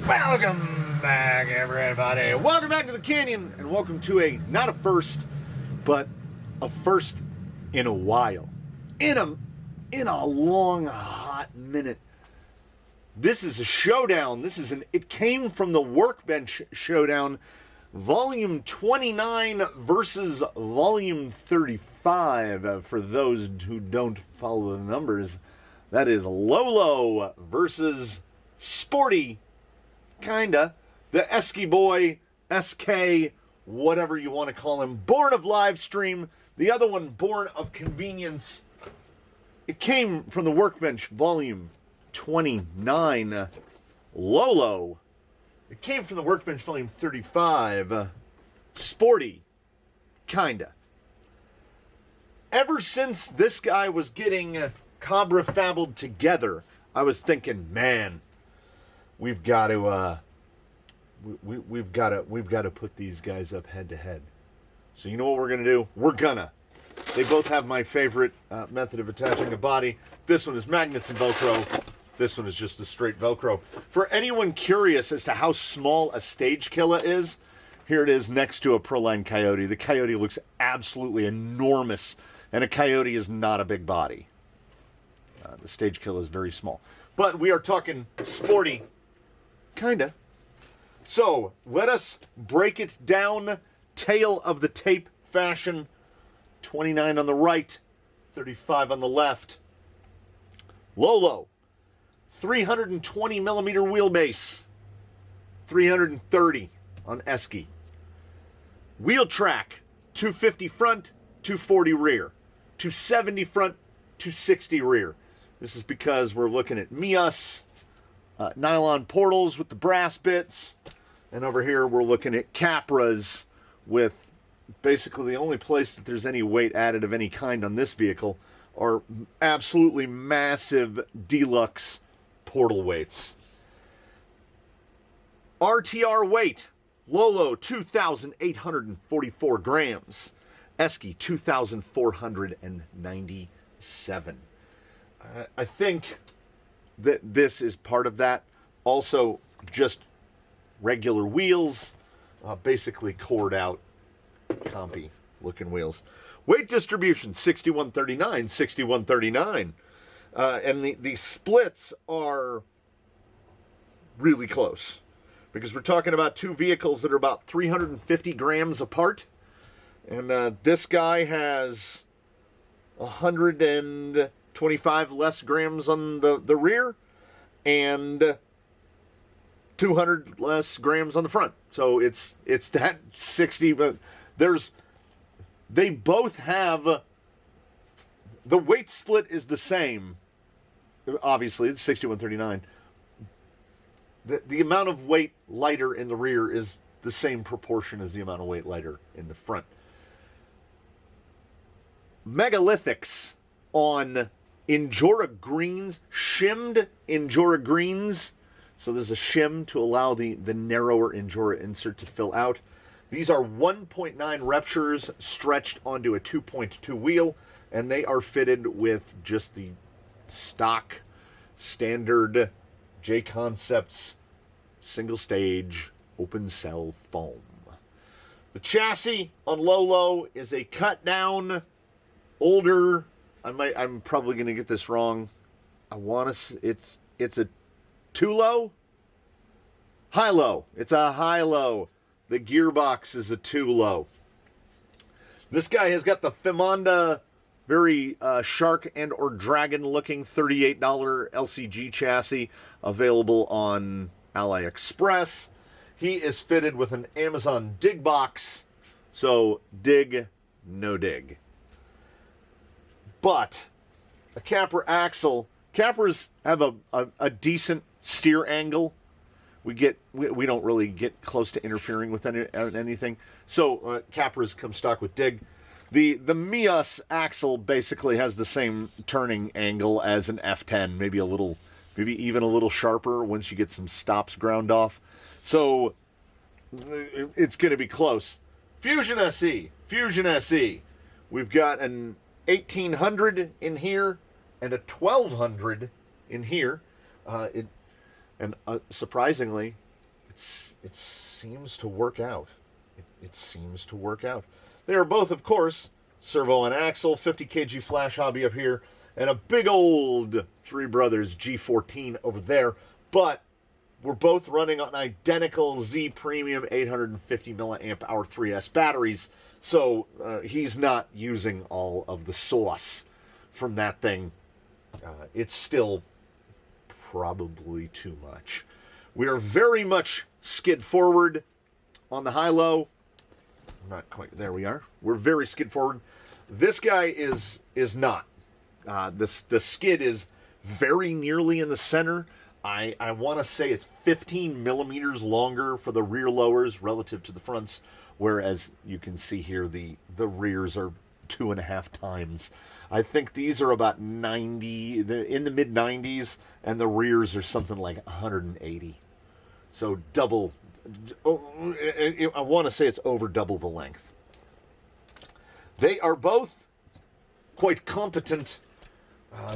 Welcome back, everybody. Welcome back to the Canyon, and welcome to not a first, but a first in a while. In a long, hot minute. This is a showdown. It came from the Workbench Showdown, Volume 29 versus Volume 35. For those who don't follow the numbers, that is LoLo versus Sporty. Kinda. The Eskee boy, Eskee, whatever you want to call him. Born of live stream. The other one, born of convenience. It came from the Workbench, Volume 29. LoLo. It came from the Workbench, Volume 35. Sporty. Kinda. Ever since this guy was getting Cabra fabbled together, I was thinking, man, we've got to put these guys up head to head. So you know what we're gonna do? They both have my favorite method of attaching a body. This one is magnets and Velcro. This one is just the straight Velcro. For anyone curious as to how small a stage killer is, here it is next to a Proline Coyote. The Coyote looks absolutely enormous, and a Coyote is not a big body. The stage killer is very small. But we are talking Sporty. Kinda. So, let us break it down. Tail of the tape fashion. 29 on the right. 35 on the left. LoLo. 320 millimeter wheelbase. 330 on Eskee. Wheel track. 250 front, 240 rear. 270 front, 260 rear. This is because we're looking at Mias. Nylon portals with the brass bits. And over here we're looking at Capras with basically the only place that there's any weight added of any kind on this vehicle are absolutely massive deluxe portal weights. RTR weight. LoLo 2,844 grams. Eskee 2,497. I think that this is part of that. Also, just regular wheels, basically cored out, compy looking wheels. Weight distribution 6139, 6139. And the splits are really close because we're talking about two vehicles that are about 350 grams apart. And this guy has 125 less grams on the rear and 200 less grams on the front. So it's that 60, but they both have, the weight split is the same. Obviously, it's 6139. The amount of weight lighter in the rear is the same proportion as the amount of weight lighter in the front. Megalithics on Injora greens, shimmed Injora greens. So there's a shim to allow the narrower Injora insert to fill out. These are 1.9 ruptures stretched onto a 2.2 wheel, and they are fitted with just the stock, standard J-Concepts, single stage, open cell foam. The chassis on LoLo is a cut down, older, I'm probably going to get this wrong. It's a two-low? High-low. It's a high-low. The gearbox is a two-low. This guy has got the Fimonda, very shark and or dragon-looking $38 LCG chassis available on AliExpress. He is fitted with an Amazon dig box. So, dig, no dig. But a Capra axle. Capras have a decent steer angle. We don't really get close to interfering with anything. So Capras come stock with dig. The Mias axle basically has the same turning angle as an F10, maybe even a little sharper once you get some stops ground off. So it's going to be close. Fusion SE. We've got an 1800 in here and a 1200 in here. Surprisingly, it seems to work out. It seems to work out. They are both, of course, servo and axle, 50 kg flash hobby up here, and a big old Three Brothers G14 over there. But we're both running on identical Z Premium 850 milliamp hour 3S batteries. So he's not using all of the sauce from that thing. It's still probably too much. We are very much skid forward on the high-low. Not quite. There we are. We're very skid forward. This guy is not. The skid is very nearly in the center. I want to say it's 15 millimeters longer for the rear lowers relative to the fronts, whereas you can see here the rears are 2.5 times. I think these are about 90, in the mid 90s, and the rears are something like 180. So double. I want to say it's over double the length. They are both quite competent.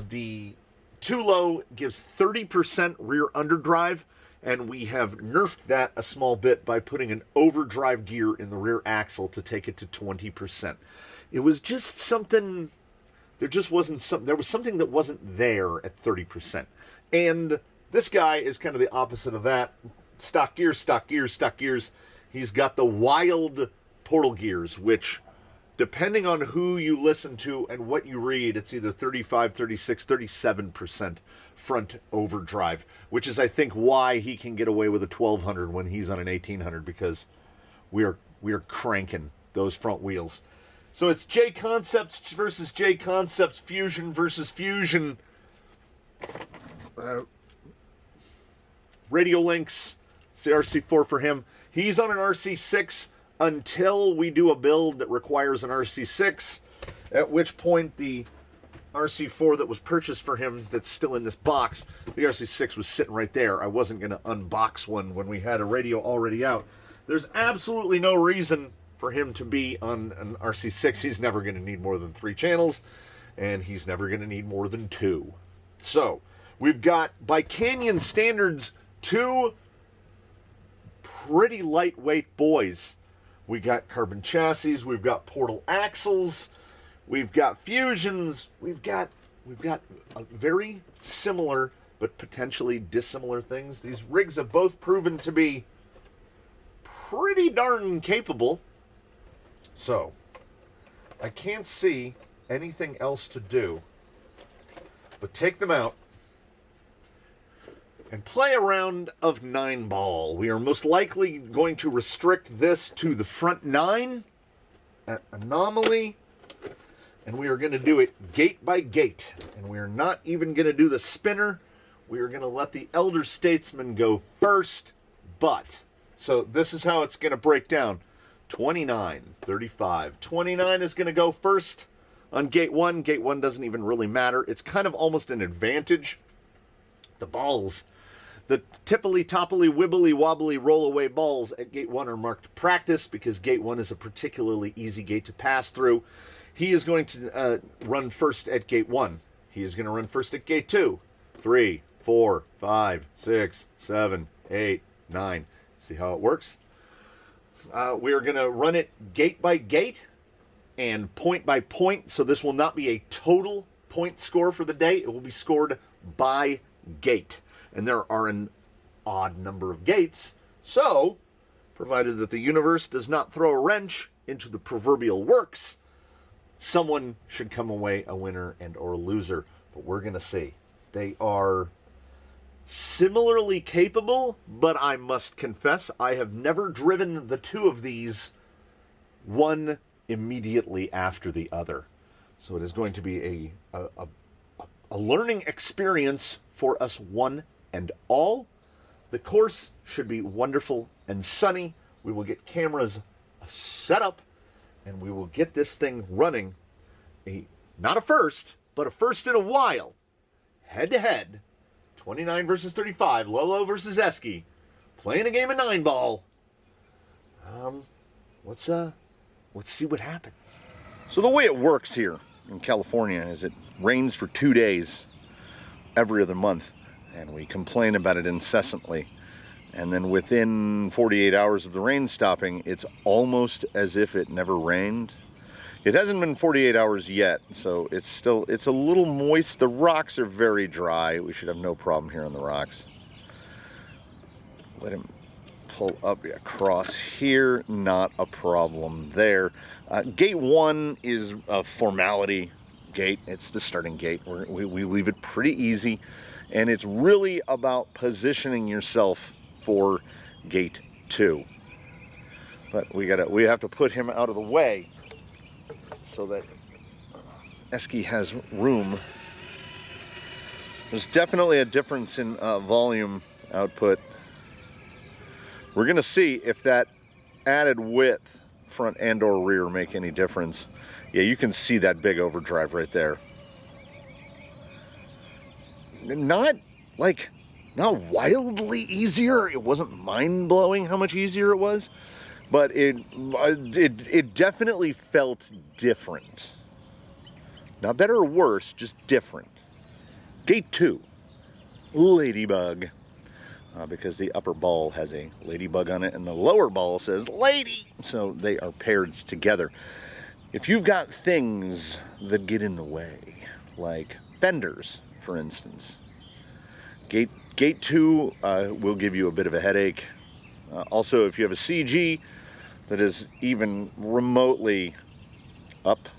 The Too Low gives 30% rear underdrive, and we have nerfed that a small bit by putting an overdrive gear in the rear axle to take it to 20%. It was just something, there was something that wasn't there at 30%. And this guy is kind of the opposite of that. Stock gears, stock gears, stock gears. He's got the wild portal gears, which, depending on who you listen to and what you read, it's either 35, 36, 37% front overdrive, which is, I think, why he can get away with a 1200 when he's on an 1800, because we are cranking those front wheels. So it's J Concepts versus J Concepts, Fusion versus Fusion. Radio Links, it's the RC4 for him. He's on an RC6 until we do a build that requires an RC6, at which point the RC4 that was purchased for him that's still in this box, the RC6 was sitting right there. I wasn't going to unbox one when we had a radio already out. There's absolutely no reason for him to be on an RC6. He's never going to need more than 3 channels, and he's never going to need more than 2. So, we've got, by Canyon standards, 2 pretty lightweight boys. We got carbon chassis, we've got portal axles, we've got fusions, we've got a very similar but potentially dissimilar things. These rigs have both proven to be pretty darn capable. So, I can't see anything else to do but take them out and play a round of 9-ball. We are most likely going to restrict this to the front 9 at anomaly, and we are going to do it gate by gate. And we are not even going to do the spinner. We are going to let the elder statesman go first. But, so this is how it's going to break down. 29, 35. 29 is going to go first on gate 1. Gate 1 doesn't even really matter. It's kind of almost an advantage. The balls, the tippily, toppily, wibbly, wobbly, roll-away balls at Gate 1 are marked practice because Gate 1 is a particularly easy gate to pass through. He is going to run first at Gate 1. He is going to run first at Gate 2. 3, 4, 5, 6, 7, 8, 9. See how it works? We are going to run it gate by gate and point by point, so this will not be a total point score for the day. It will be scored by gate. And there are an odd number of gates, so, provided that the universe does not throw a wrench into the proverbial works, someone should come away a winner and or loser. But we're going to see. They are similarly capable, but I must confess, I have never driven the 2 of these, one immediately after the other. So it is going to be a learning experience for us one and all. The course should be wonderful and sunny. We will get cameras set up, and we will get this thing running. Not a first, but a first in a while. Head-to-head. 29 versus 35. LoLo versus Eskee. Playing a game of 9-ball. Let's see what happens. So the way it works here in California is it rains for 2 days every other month, and we complain about it incessantly. And then within 48 hours of the rain stopping, it's almost as if it never rained. It hasn't been 48 hours yet, so it's a little moist. The rocks are very dry. We should have no problem here on the rocks. Let him pull up across here, not a problem there. Gate 1 is a formality gate. It's the starting gate. We leave it pretty easy, and it's really about positioning yourself for gate 2. But we have to put him out of the way so that Eskee has room. There's definitely a difference in volume output. We're gonna see if that added width, front and or rear, make any difference. Yeah, you can see that big overdrive right there. Not wildly easier. It wasn't mind-blowing how much easier it was, but it definitely felt different. Not better or worse, just different. Gate 2, Ladybug. Because the upper ball has a ladybug on it and the lower ball says lady, so they are paired together. If you've got things that get in the way, like fenders, for instance, gate 2 will give you a bit of a headache. Also, if you have a CG that is even remotely up,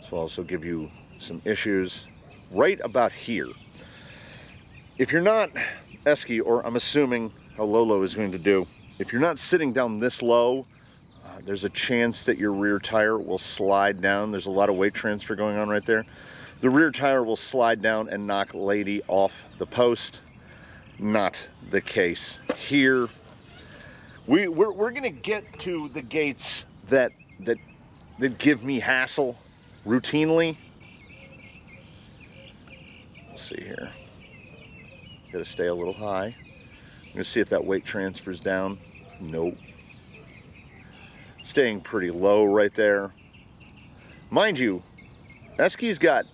this will also give you some issues right about here. If you're not Eskee, or I'm assuming how LoLo is going to do, if you're not sitting down this low, there's a chance that your rear tire will slide down. There's a lot of weight transfer going on right there. The rear tire will slide down and knock Lady off the post. Not the case here. We're going to get to the gates that give me hassle routinely. Let's see here. Got to stay a little high. I'm going to see if that weight transfers down. Nope. Staying pretty low right there. Mind you, Eskee's got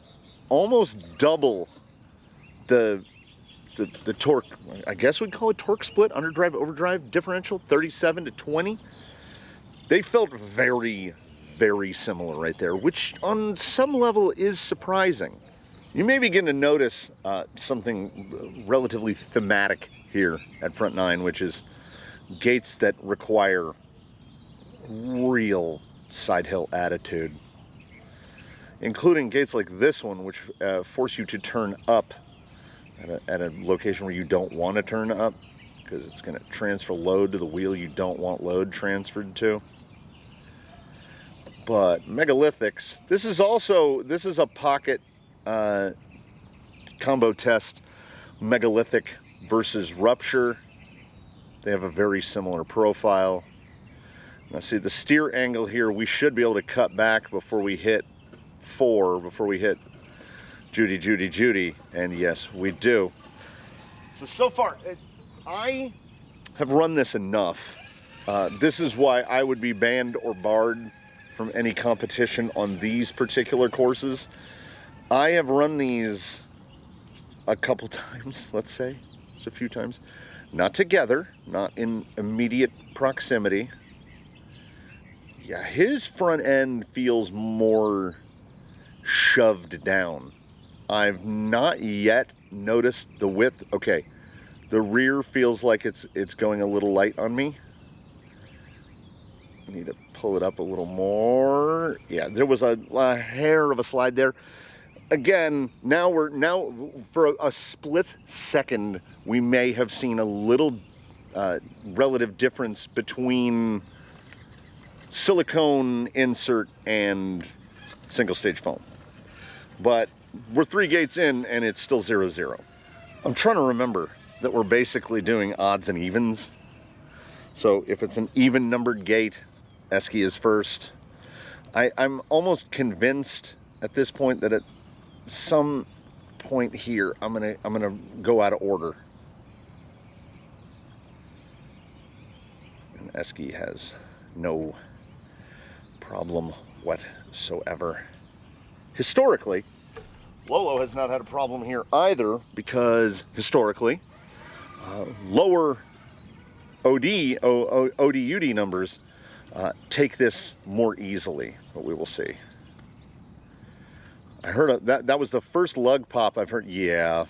almost double the torque. I guess we'd call it torque split, underdrive, overdrive differential, 37 to 20. They felt very, very similar right there, which on some level is surprising. You may begin to notice something relatively thematic here at Front 9, which is gates that require real side hill attitude, including gates like this one, which force you to turn up at a location where you don't want to turn up, because it's going to transfer load to the wheel you don't want load transferred to. But megalithics, this is a pocket combo test, megalithic versus rupture. They have a very similar profile. Now see the steer angle here, we should be able to cut back before we hit 4, before we hit Judy, Judy, Judy, and yes, we do. So far, I have run this enough. This is why I would be banned or barred from any competition on these particular courses. I have run these a couple times, let's say, just a few times. Not together, not in immediate proximity. Yeah, his front end feels more shoved down. I've not yet noticed the width. Okay, the rear feels like it's going a little light on me. I need to pull it up a little more. Yeah, there was a hair of a slide there. Again, now for a split second, we may have seen a little relative difference between silicone insert and single stage foam. But we're 3 gates in and it's still 0-0. I'm trying to remember that we're basically doing odds and evens. So if it's an even numbered gate, Eskee is first. I'm almost convinced at this point that at some point here, I'm gonna go out of order. And Eskee has no problem whatsoever. Historically, LoLo has not had a problem here either, because historically, lower OD-UD numbers take this more easily, but we will see. I heard that was the first lug pop I've heard. Yeah.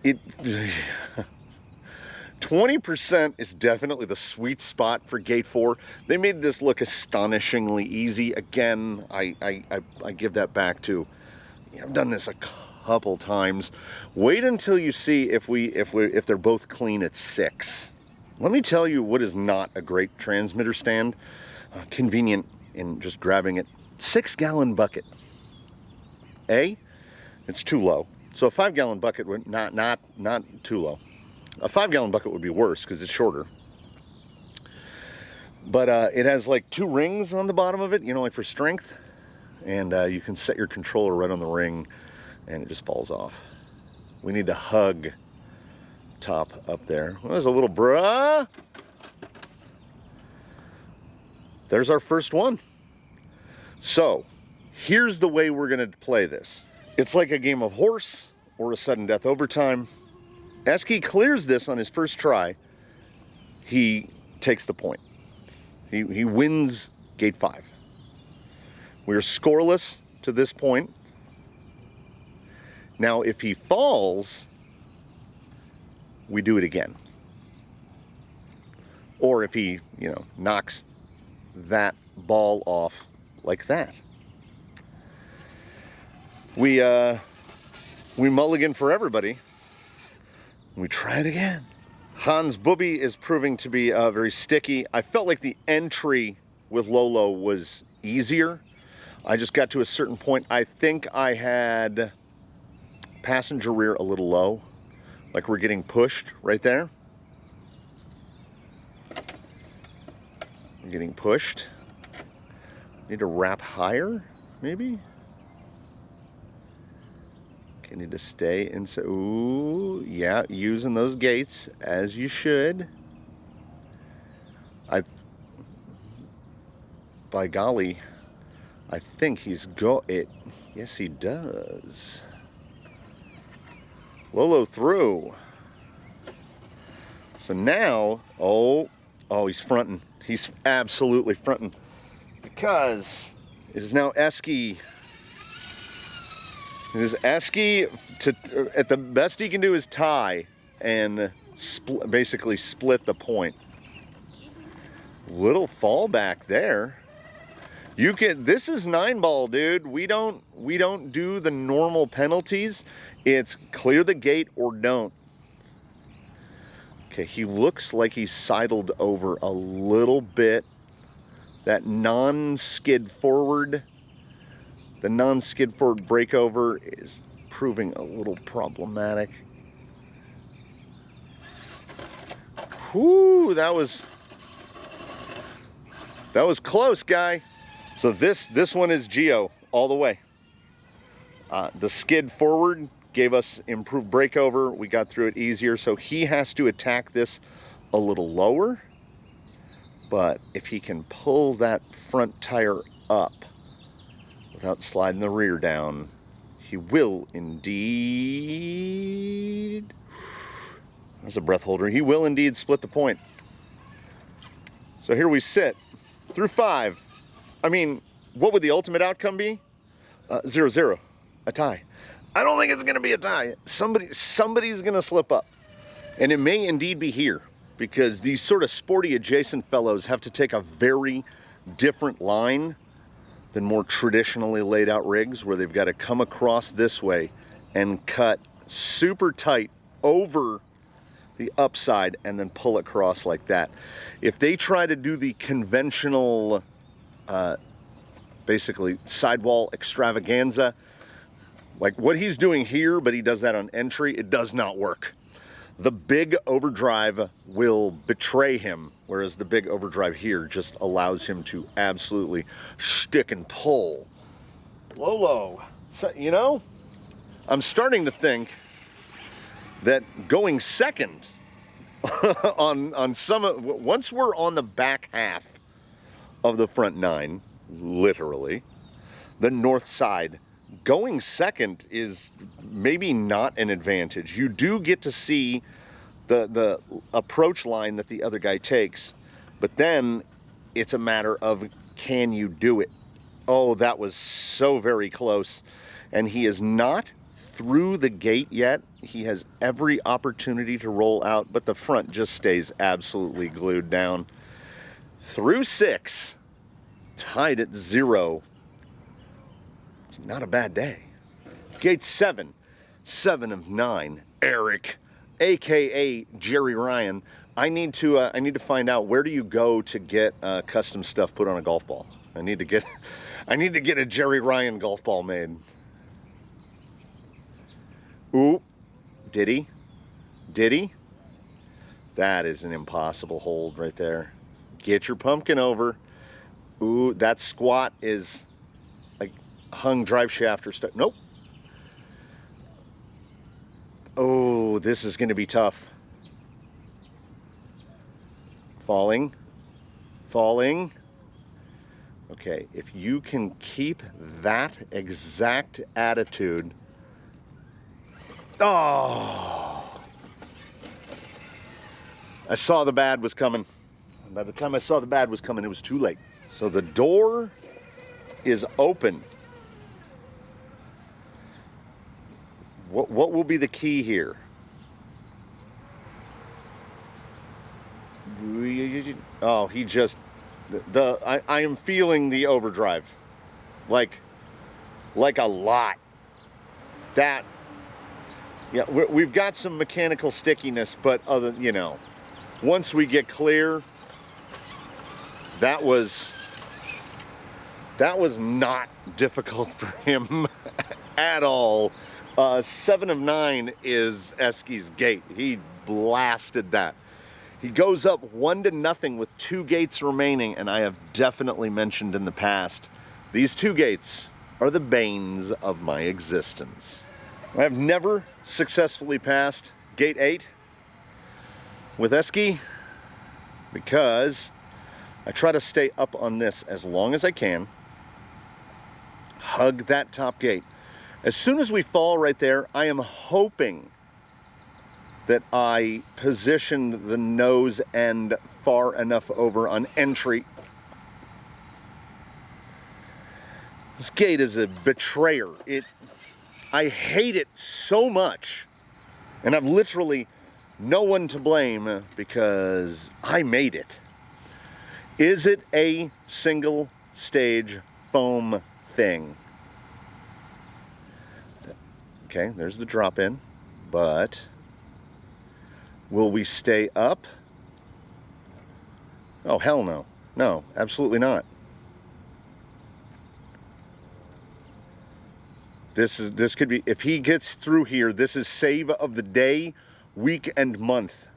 20% is definitely the sweet spot for Gate 4. They made this look astonishingly easy. Again, I give that back to, I've done this a couple times. Wait until you see if they're both clean at 6. Let me tell you what is not a great transmitter stand. Convenient in just grabbing it. 6-gallon bucket. It's too low. So a 5-gallon bucket would not too low. A 5-gallon bucket would be worse because it's shorter. But it has like 2 rings on the bottom of it, like for strength. And you can set your controller right on the ring and it just falls off. We need to hug top up there. Well, there's a little bruh. There's our first one. So here's the way we're going to play this. It's like a game of horse or a sudden death overtime. Eskee clears this on his first try. He takes the point. He wins Gate 5. We're scoreless to this point. Now, if he falls, we do it again. Or if he, knocks that ball off like that. We mulligan for everybody. We try it again. Hans Booby is proving to be very sticky. I felt like the entry with LoLo was easier. I just got to a certain point. I think I had passenger rear a little low. Like we're getting pushed right there. We're getting pushed. Need to wrap higher, maybe? Okay, need to stay inside. Ooh, yeah, using those gates as you should. By golly, I think he's yes, he does. LoLo through. So now, oh, he's fronting. He's absolutely fronting. Because it is now Eskee. It is Eskee at the best he can do is tie and basically split the point. Little fallback there. This is 9-ball, dude. We don't do the normal penalties. It's clear the gate or don't. Okay, he looks like he's sidled over a little bit. That non-skid forward, the non-skid forward breakover is proving a little problematic. Whoo, that was close, guy. So this one is Geo all the way. The skid forward gave us improved breakover. We got through it easier, so he has to attack this a little lower. But if he can pull that front tire up without sliding the rear down, he will indeed. That's a breath holder. He will indeed split the point. So here we sit through 5. I mean, what would the ultimate outcome be? 0-0, a tie. I don't think it's going to be a tie. Somebody's going to slip up. And it may indeed be here, because these sort of sporty adjacent fellows have to take a very different line than more traditionally laid out rigs, where they've got to come across this way and cut super tight over the upside and then pull across like that. If they try to do the conventional, basically sidewall extravaganza, like what he's doing here, but he does that on entry, it does not work. The big overdrive will betray him, whereas the big overdrive here just allows him to absolutely stick and pull. LoLo, so, I'm starting to think that going second on some, once we're on the back half of the front 9, literally, the north side, going second is maybe not an advantage. You do get to see the approach line that the other guy takes. But then it's a matter of, can you do it? Oh, that was so very close. And he is not through the gate yet. He has every opportunity to roll out, but the front just stays absolutely glued down. Through 6, tied at 0. It's not a bad day. Gate 7, 7 of 9, Eric, aka Jerry Ryan. I need to find out, where do you go to get custom stuff put on a golf ball? I need to get a Jerry Ryan golf ball made. Ooh, did he? Did he? That is an impossible hold right there. Get your pumpkin over. Ooh, that squat is like hung drive shaft or stuff. Nope. Oh, this is going to be tough. Falling. Falling. Okay, if you can keep that exact attitude. Oh! I saw the bad was coming. By the time I saw the bad was coming, it was too late. So the door is open. What will be the key here? Oh, he just... I am feeling the overdrive. Like a lot. That... Yeah, we've got some mechanical stickiness, but other, you know, once we get clear, that was not difficult for him at all. 7 of 9 is Eskee's gate. He blasted that. He goes up 1-0 with 2 gates remaining, and I have definitely mentioned in the past, these 2 gates are the banes of my existence. I have never successfully passed gate 8 with Eskee because I try to stay up on this as long as I can, hug that top gate. As soon as we fall right there, I am hoping that I positioned the nose end far enough over on entry. This gate is a betrayer. I hate it so much, and I've literally no one to blame because I made it. Is it a single stage foam thing? Okay, there's the drop in, but will we stay up? Oh, hell no. No, absolutely not. This could be, if he gets through here, this is save of the day, week, and month.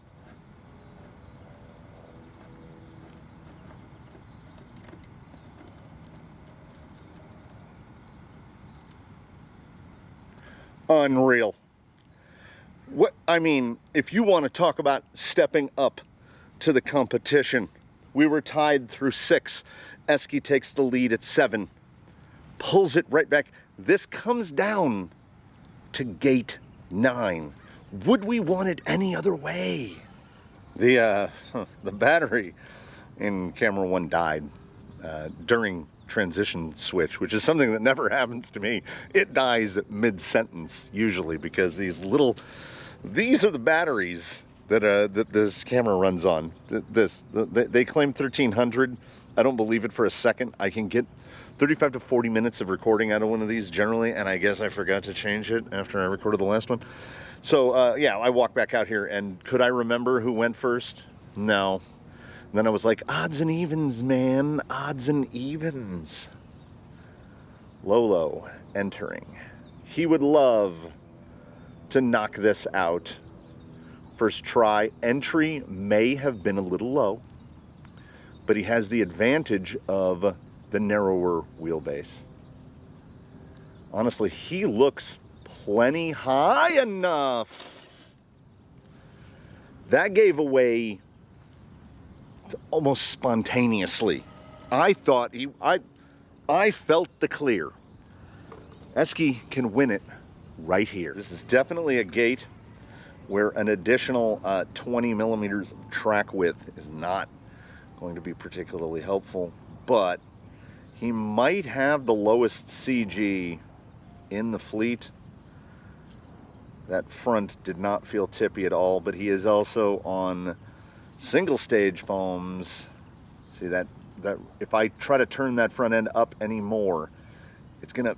Unreal. What, I mean, if you want to talk about stepping up to the competition, we were tied through 6. Eskee takes the lead at 7, pulls it right back. This comes down to gate 9. Would we want it any other way? The battery in camera 1 died during transition switch, which is something that never happens to me. It dies mid-sentence usually because these are the batteries that this camera runs on. They claim 1300. I don't believe it for a second. I can get 35 to 40 minutes of recording out of one of these generally, and I guess I forgot to change it after I recorded the last one. So yeah, I walked back out here, and could I remember who went first? No. And then I was like, odds and evens, man, odds and evens. LoLo entering. He would love to knock this out. First try. Entry may have been a little low, but he has the advantage of the narrower wheelbase. Honestly, he looks plenty high enough. That gave away almost spontaneously. I thought I felt the clear. Eskee can win it right here. This is definitely a gate where an additional 20 millimeters of track width is not going to be particularly helpful, but he might have the lowest CG in the fleet. That front did not feel tippy at all, but he is also on single stage foams. See that if I try to turn that front end up anymore, it's gonna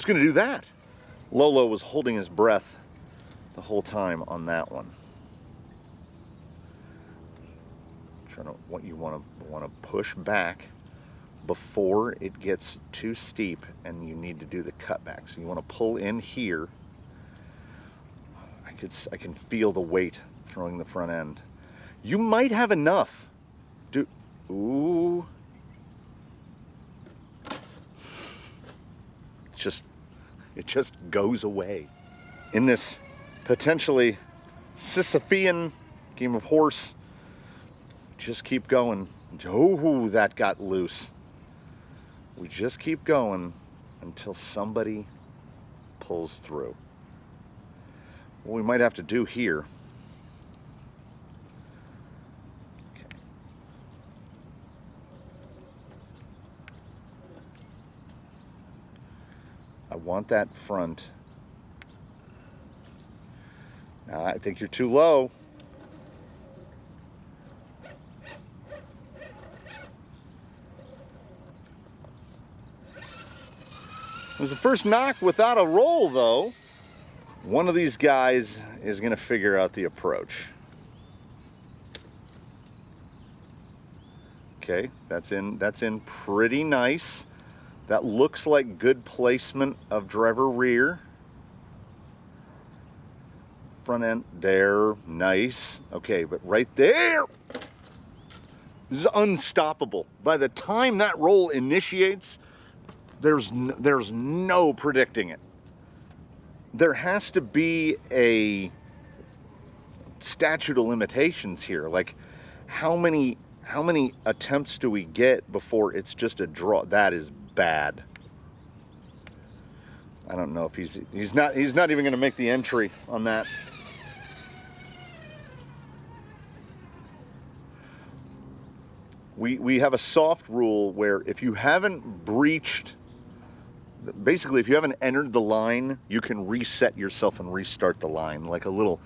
do that. LoLo was holding his breath the whole time on that one. What you want to push back before it gets too steep, and you need to do the cutback. So you want to pull in here. I can feel the weight throwing the front end. You might have enough. Ooh. It just goes away. In this potentially Sisyphean game of horse, just keep going. Oh, that got loose. We just keep going until somebody pulls through. What we might have to do here, okay. I want that front. Now, I think you're too low. It was the first knock without a roll, though. One of these guys is going to figure out the approach. Okay, that's in pretty nice. That looks like good placement of driver rear. Front end there, nice. Okay, but right there, this is unstoppable. By the time that roll initiates, there's no predicting it. There has to be a statute of limitations here. Like, how many attempts do we get before it's just a draw? That is bad. I don't know if he's not even going to make the entry on that. We have a soft rule where if you haven't breached, basically if you haven't entered the line, you can reset yourself and restart the line like a little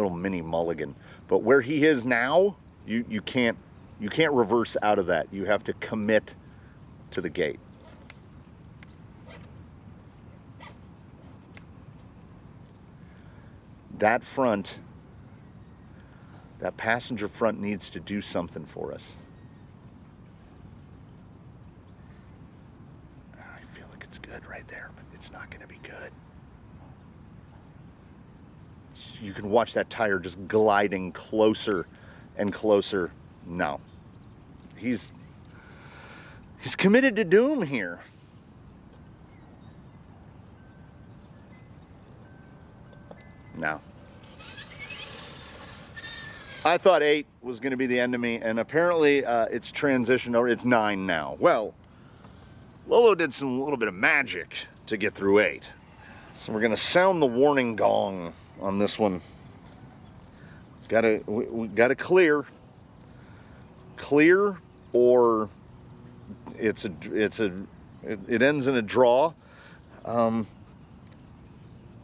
mini mulligan. But where he is now, you can't reverse out of that. You have to commit to the gate. That front, that passenger front needs to do something for us. I feel like it's good right there, but it's not going to be good. You can watch that tire just gliding closer and closer. No. He's committed to doom here. No. I thought 8 was going to be the end of me, and apparently it's transitioned over. It's 9 now. Well, LoLo did a little bit of magic to get through 8. So we're going to sound the warning gong on this one. We gotta clear, or it ends in a draw.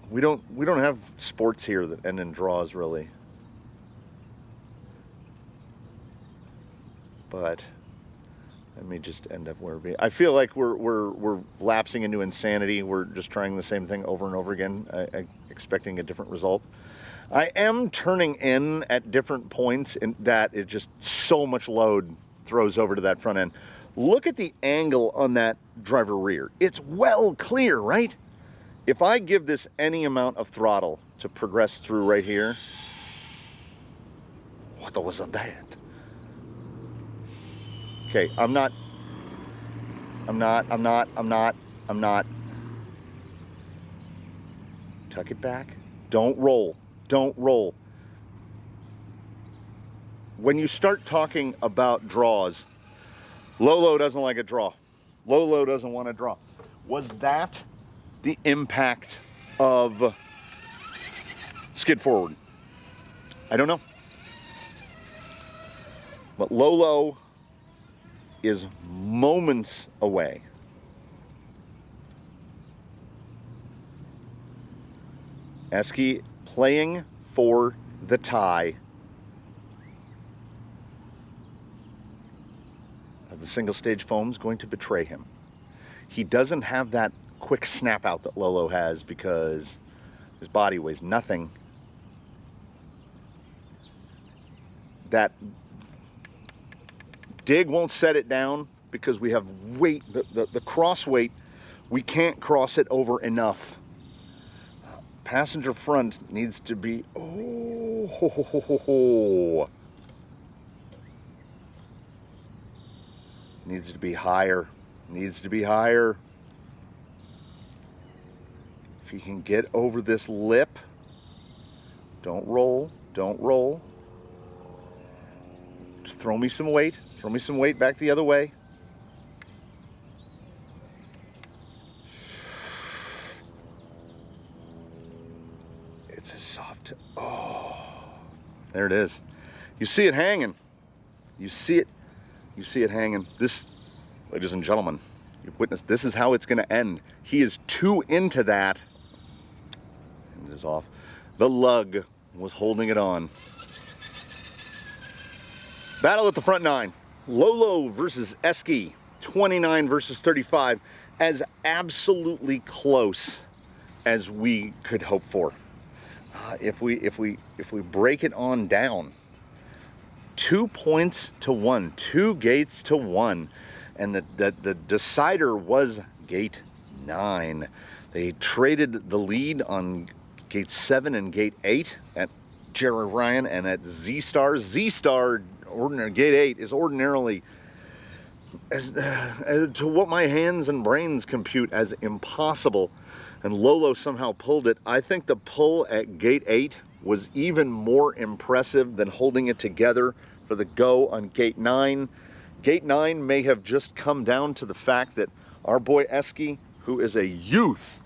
We don't have sports here that end in draws, really. But let me just end up where we. I feel like we're lapsing into insanity. We're just trying the same thing over and over again, expecting a different result. I am turning in at different points, in that it just so much load throws over to that front end. Look at the angle on that driver rear. It's well clear, right? If I give this any amount of throttle to progress through right here, what was that? Okay, I'm not. Tuck it back. Don't roll. Don't roll. When you start talking about draws, LoLo doesn't like a draw. LoLo doesn't want to draw. Was that the impact of skid forward. I don't know. But LoLo is moments away. Eskee playing for the tie of the single stage foam's going to betray him. He doesn't have that quick snap out that LoLo has because his body weighs nothing. That dig won't set it down because we have weight, the cross weight, we can't cross it over enough. Passenger front needs to be, needs to be higher, needs to be higher. If you can get over this lip, don't roll, don't roll. Just throw me some weight back the other way. It's a soft, there it is. You see it hanging. You see it hanging. This, ladies and gentlemen, you've witnessed, this is how it's gonna end. He is too into that. And it is off. The lug was holding it on. Battle at the front nine. LoLo versus Eskee. 29 versus 35. As absolutely close as we could hope for. If we break it on down, 2 points to 1, 2 gates to 1, and the decider was gate 9. They traded the lead on gate 7 and gate 8 at Jerry Ryan and at Z-Star. Z-Star, gate 8 is ordinarily, as to what my hands and brains compute, as impossible. And LoLo somehow pulled it. I think the pull at gate 8 was even more impressive than holding it together for the go on gate 9. Gate 9 may have just come down to the fact that our boy Eskee, who is a youth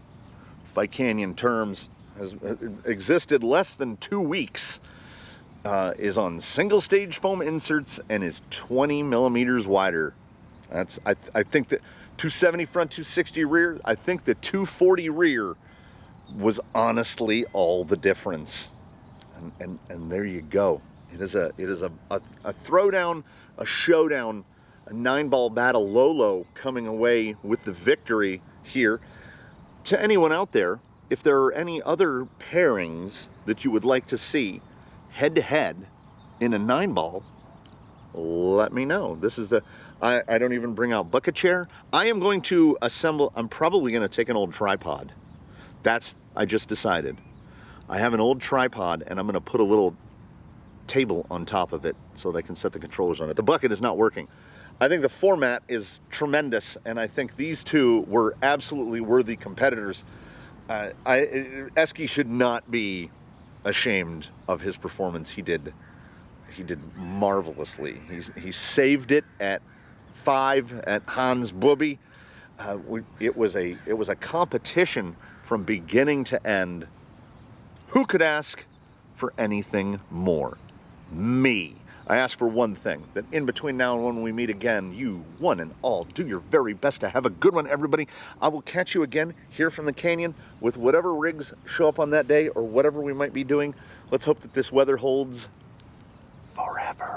by Canyon terms, has existed less than 2 weeks, is on single stage foam inserts and is 20 millimeters wider. That's, I think that 270 front, 260 rear. I think the 240 rear was honestly all the difference. And there you go. It is a throwdown, a showdown, a 9-ball battle. LoLo coming away with the victory here. To anyone out there, if there are any other pairings that you would like to see head-to-head in a 9-ball, let me know. This is the, I don't even bring out bucket chair. I am going to assemble, I'm probably going to take an old tripod. I just decided. I have an old tripod and I'm going to put a little table on top of it so that I can set the controllers on it. The bucket is not working. I think the format is tremendous, and I think these two were absolutely worthy competitors. Eskee should not be ashamed of his performance. He did marvelously. He saved it at 5 at Hans Booby. It was a competition from beginning to end. Who could ask for anything more? Me. I ask for one thing, that in between now and when we meet again, you, one and all, do your very best to have a good one, everybody. I will catch you again here from the canyon with whatever rigs show up on that day or whatever we might be doing. Let's hope that this weather holds forever.